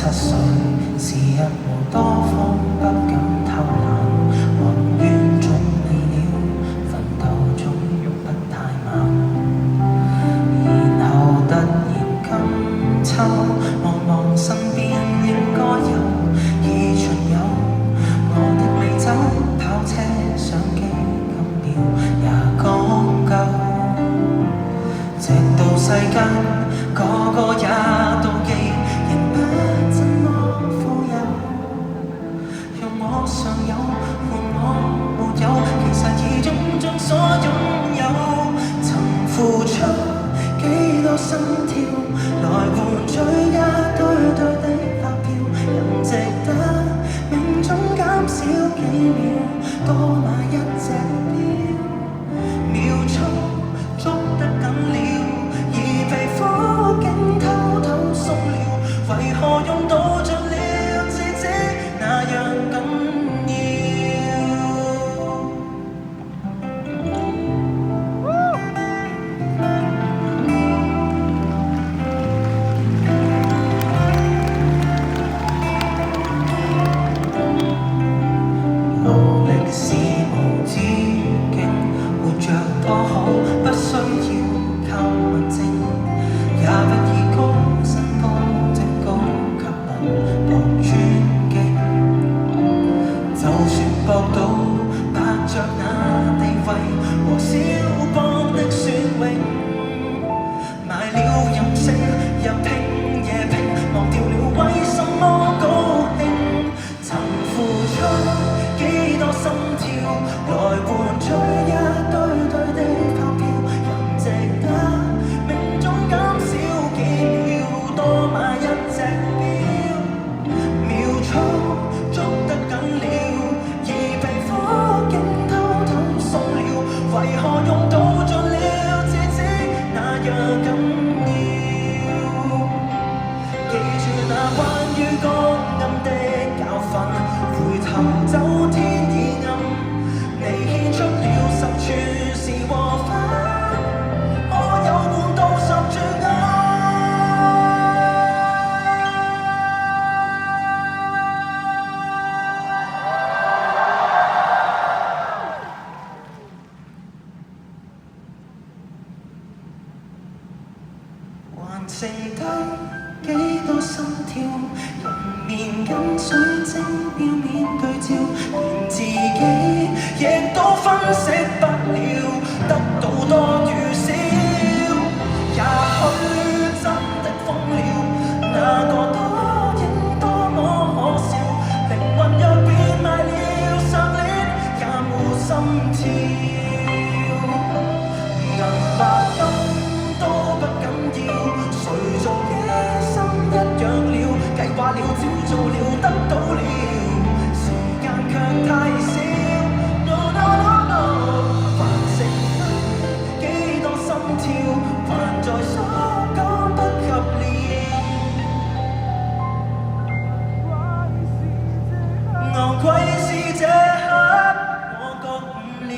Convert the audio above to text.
7歲，時日無多方，不敢偷懶，宏願總未了，奮鬥總不太晚。然後突然今秋，望望身邊應該有已巡遊，我的美酒跑車相機今秒也講究，直到世間個個也妒忌，仍不怎麼富有。讓我尚有，換我沒有，其實已種盡所擁有。曾付出幾多心跳，來換取一堆堆的發票，人值得命中減少幾秒，多買一隻錶，秒速捉得緊了，而皮膚竟偷偷鬆了，為何用到盡了，至知那樣緊勞力是無止境，活着多好，不需要靠物證，也不以高薪高職高級能博尊敬。就算博到伯爵那地位和蕭邦的尊榮，賣了任性，日拼夜拼，忘掉了為什麼高興。曾付出幾多心跳，來換取一堆堆的發票，人值得命中減少幾秒，多買一隻錶，秒速捉得緊了，而皮膚竟偷偷鬆了，為何用到盡了，至知那樣緊要。記住那關於光陰的教訓，回頭走天已暗，你獻出了10處是和分，我有半到10處愛。還剩低幾多心跳，人面跟水晶表面對照，連自己亦都分析不了，得到多與少，也許真的瘋了，那個多影多麼可笑，靈魂若變賣了，上鏈也沒心跳，銀白金都不緊要，誰做犧牲一樣了，計劃了照做了得到了，時間卻太少。No no no no， 還剩低幾多心跳，還在所講不及了，昂貴是這刻我覺悟了。